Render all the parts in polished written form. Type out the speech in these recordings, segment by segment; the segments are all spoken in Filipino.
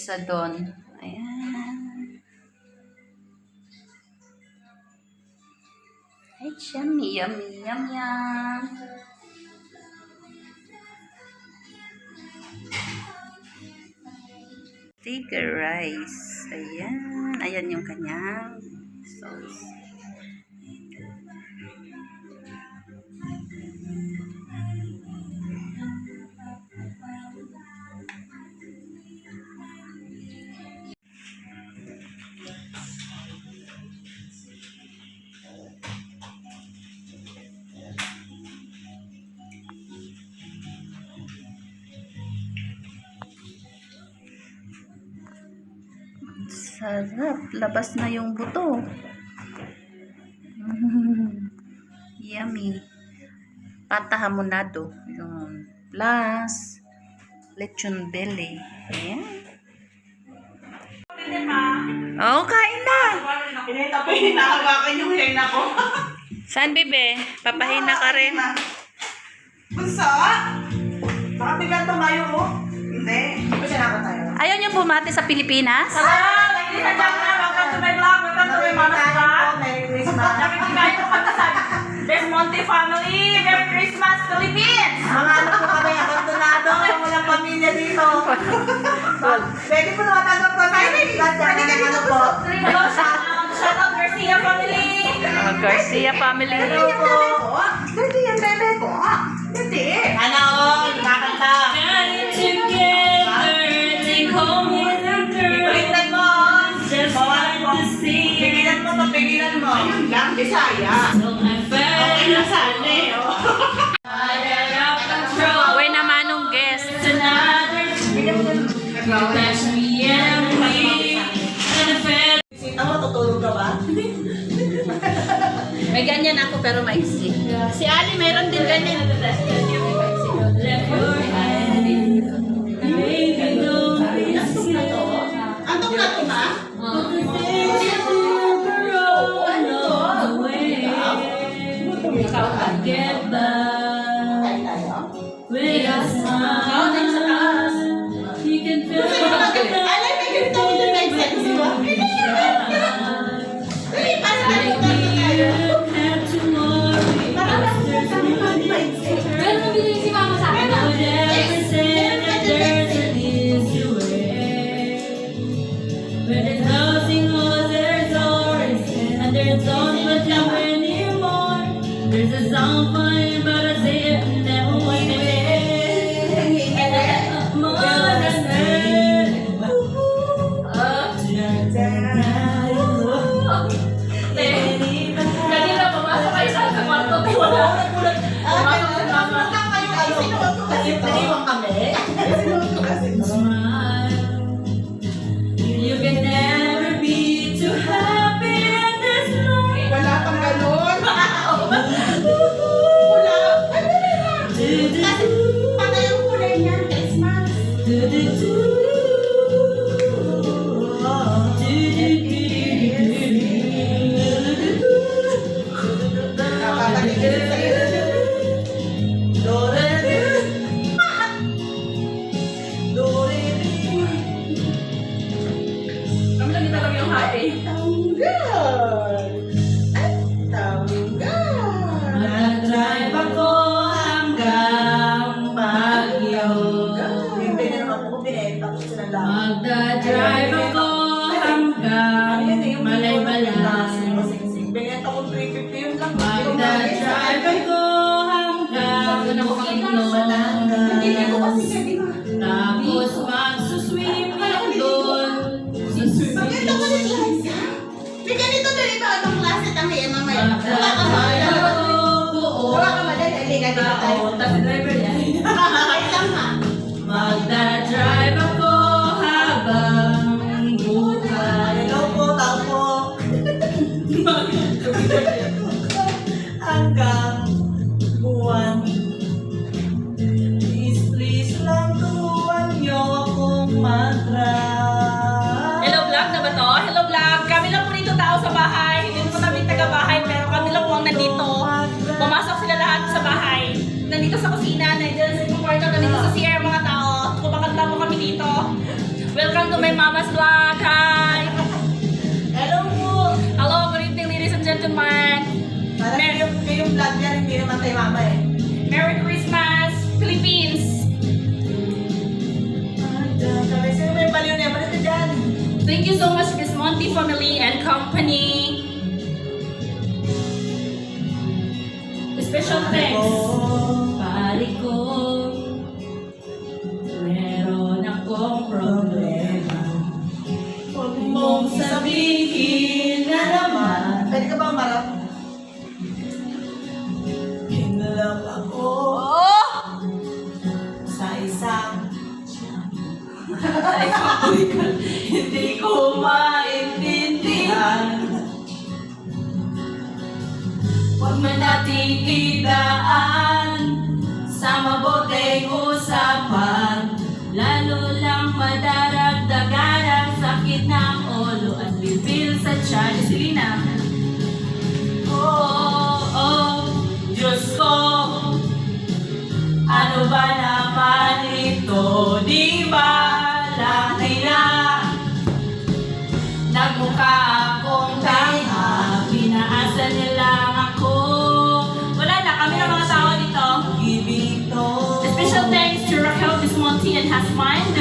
isa doon. Ayan. Ay, yummy, yummy, yum, yum. Tiger rice. Ayan. Ayan yung kanyang sauce. Sarap. Labas na yung buto. Yummy. Pata hamonado. Yun. Plus, lechon belly. Ayan. Oo, kain na. Hinahawakan yung hena ko. Saan, bebe? Papahina ka rin. Bunso? Baka biglang tumayo mo. Hindi. Hindi ba siya tayo? Ayaw niyo bumati sa Pilipinas? Hello! Ladies and gentlemen, welcome to my vlog. Welcome to my mama's vlog. Merry Christmas. Nakikikain ko kami sa Des Monte family. Merry Christmas, Philippines! Mga ano po kami, abandonado. Walang pamilya dito. Pwede po nawatanggap ko sa inyo. Pwede ka dito po. Hello, shout out Garcia family. Garcia family. Hello po. Hindi yan, bebe ko. Hindi. Ano? Kakanta. Pigilan mo. Pigilan mo, papigilan mo. Ayun lang, Bisaya. Okay na sana eh. Uy naman nung guest. Sita mo, tutulog ka ba? May ganyan ako pero maiksi. Si Ali mayroon din ganyan. Anong na to, ma? Get by Kain tayo. with a smile. You can feel Alam, may ganito ako na may sexy ba? Dali, pasok na po tayo. have to worry. Parang lang sa mga may sexy. Ganun binigay si mama sa akin. Would ever say that there's an easy way. When there's nothing more, there's always, and there's don't but you anymore. There's a song for you, but I say it never went away. And I have more than that. Up to Kanina pumasok kayo sa kwarto. Wala. Naiwan kami. You can never be too happy in this life. Wala pang ganun. Wala. Ano na? Kasi patay ang kulay niyan, Christmas. Nakakalimutan sa'yo. Kami lang dito lang yung happy. Tanggal. Ay, tanggal. Nag-drive ako hanggang Baguio. Yung naman po, binenta ko sila lang. Magda-drive ako hanggang Malay-Balay. Binenta ko 350 yun lang. Magda-drive ako hanggang Iglong. Hindi ko kasi pwede nga. Tapos magsuswimming doon. Maganda ko yung klase. May ganito doon, ito anong klase tangi, mamaya. Wala ka ba? Wala ka ba dahil hindi ka dito tayo. Tapos driver yan. Wait lang ha. Magda-drive ako habang buhay. Hello po, tao po. Hanggang buwan. Please lang turuan niyo akong mag-drive. Hello vlog na ba to? Hello vlog. Kami lang po dito tao sa bahay. Hindi po kami taga-bahay pero kami lang po ang nandito. Welcome to my mama's vlog. Hi. Hello po! Hello, good evening, ladies and gentlemen. Parang yung vlog niya, hindi naman kay mama eh. Merry Christmas, Philippines. Sabi, sino may baliw niya? Balik ka dyan! Thank you so much, Miss Monty family and company. Special thanks. Pare ko, meron akong problema. Huwag mong sabihin na naman. Pwede ka ba umarap? Hinalap ako Oh! sa isang Ay, hindi ko maintindihan. Huwag man nating idaan sa mabuting usapan, lalo lang madaragdagan ang sakit ng ulo at bibil sa tiyan. Selena. Oh, Diyos ko, ano ba naman ito? Di ba laki na nagmukha akong tanga, pinaasa nila ako. Wala na, kami ng mga tao dito. gibito. Special thanks to Raquel, Miss Monty and Hasmind.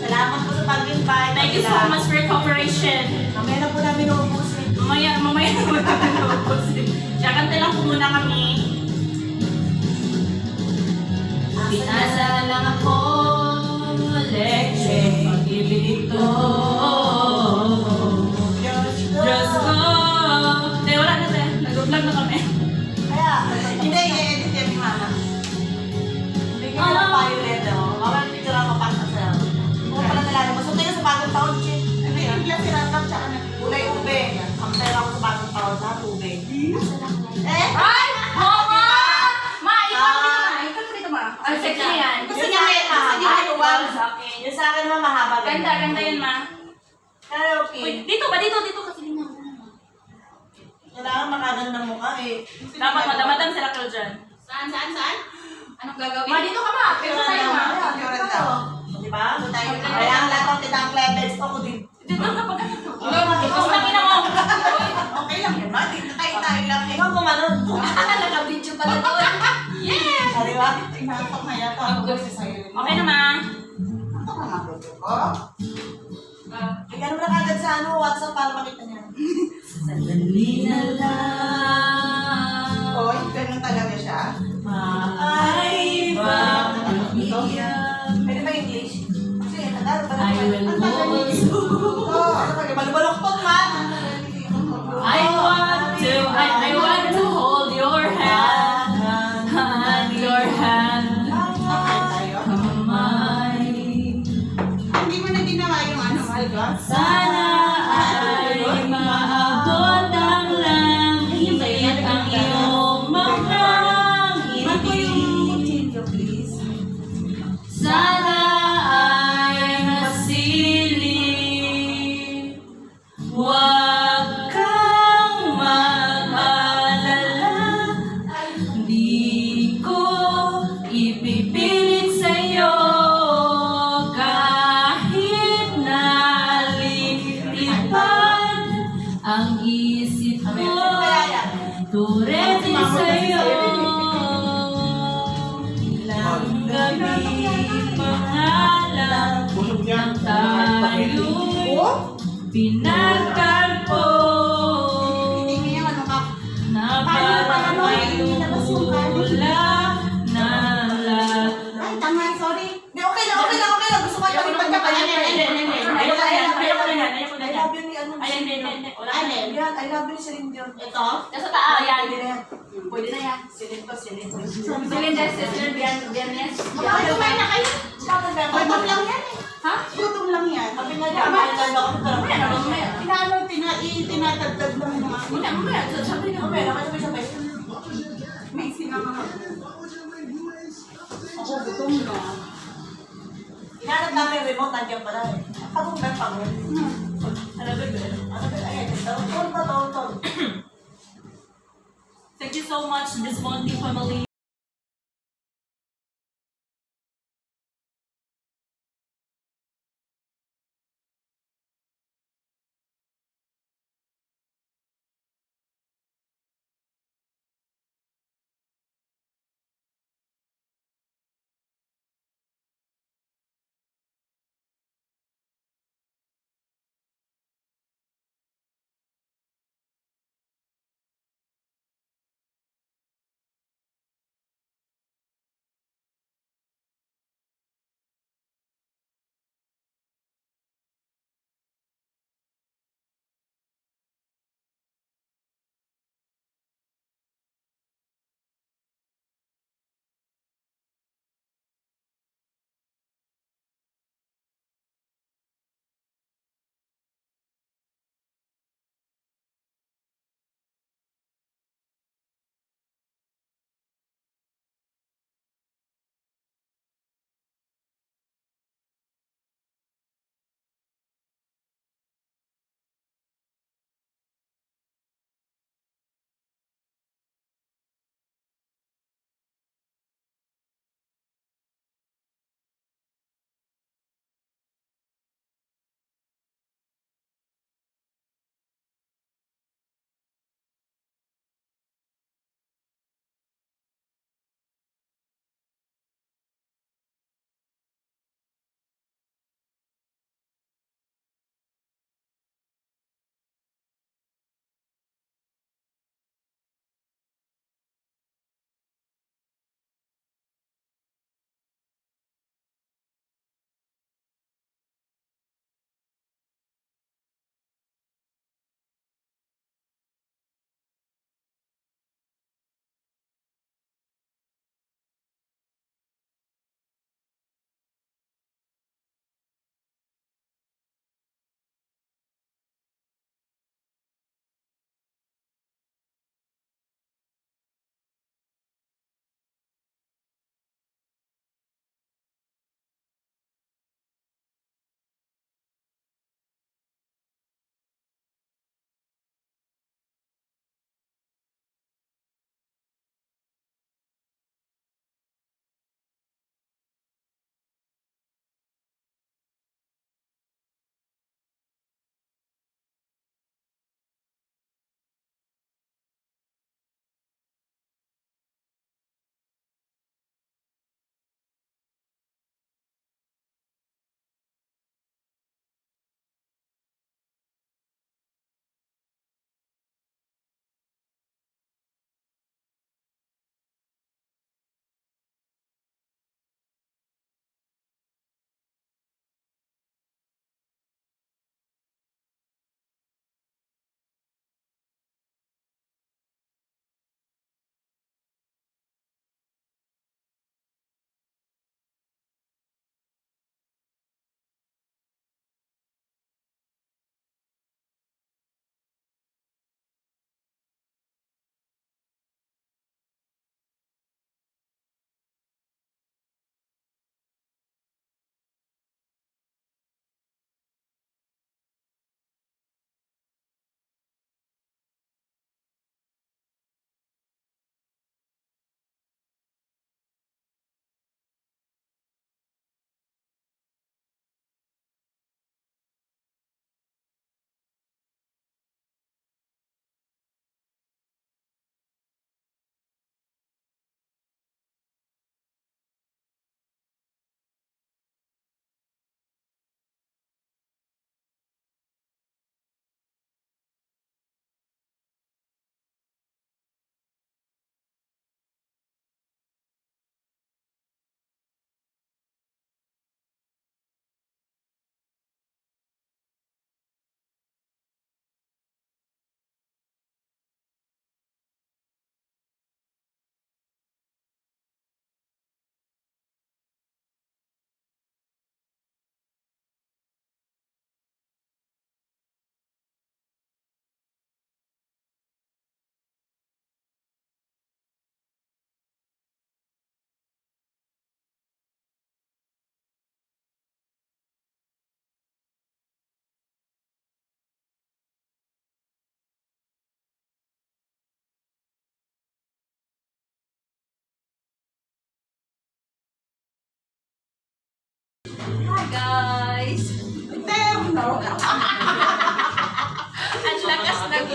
Salamat po sa pag-invite. Thank you so much for your cooperation. Mamaya na po namin uubusin. Mamaya naman ako. Kakanta lang po muna kami. Pinasa lang ako, leche, pag-ibig ito. Diyos ko. Hindi, wala na tayo. Nag-vlog na kami. Kaya, hindi, i-edit yan ni mama. Bigyan ko ng violet, oh. Mama, picture ako pasta sa'yo. Kung pala nalalabas. So, tayo sa bagong taon, Che. Hindi, yung glass sinatap, tsaka na kulay ube. Ang pera ko sa bagong taon, sa ube. Eh? Ay! Mama! Ma, ikaw dito ma. Ang sexy yan. Gusto niya may mahaba. Sa akin. Yung sa akin naman mahaba. Ganda, ganda yun ma. Karaoke. Uy, dito ba? Dito kasi din ako. Kailangan makaganda ng mukha eh. Dapat madam si Raquel dyan. Saan? Anong gagawin? Ma, dito ka ma. Pero tayo ma. Di ba? Kaya ang lahat ng titang cleavage ko din. Dito ka pag ikaw lang ina mo. Okay lang yun, ma. Tayo lang. Ikaw gumano. Naka-video pala doon. Yes! Di ba? Tingnan na yata. Okay na ma. Ito ka nga ko. Ikaw naman nakagad sa WhatsApp para makita niya. Sandali na lang. Oy, ganun talaga siya. Maaari ba iiyak? Pwede ba English? Sige, Tagalog pa I will also. Ano ba? Malubaloktot man. I want to hold your hand. Your hand. Kamay. Hindi mo na ginawa yung ano, Malga? Sana ay maabot ang langit ang iyong mga ngiti. please. Sana ay masilip. Huwag kang mag-alala. Di ko ipipilit sa'yo kahit nalilipad ang isip ko. Turete sa'yo. Ilang gabi pangalan ng tayo'y pinagkalpo. Na parang may wala na lahat. Ay, tama, sorry. Hindi, okay lang. Gusto ko yung pagkakalit. Ayoko na yan. I love you ni ano. Hindi. Wala na yan. Yan, I love you, Celine Dion. Ito? Nasa taas. Ayan. Pwede na yan. Pwede na yan. Celine ko. Cylinder, sister, Biyernes. Kumain na kayo. Gutom lang yan eh. Ha? Gutom lang yan. Sabi nga dyan, mamaya na, mamaya. Tinatagtag lang yung mga. Mamaya. Sabi nga. Mamaya, sabay. May sinama. Ako, gutom na. Hinanap namin yung remote, nandiyan pala eh. Pagong ba, pagong? Ano ba? Ayan, tawag. Thank you so much, Miss Monty family.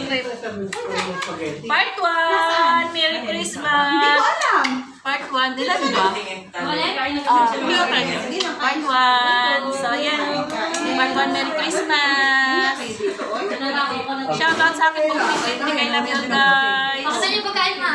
Part 1, Merry Christmas! Hindi ko alam. Part 1, nila ba? Part 1. So, yan. Part 1, Merry Christmas! Shoutout sa akin mga kapatid. I love you guys! Pakita niyo pagkain, ma.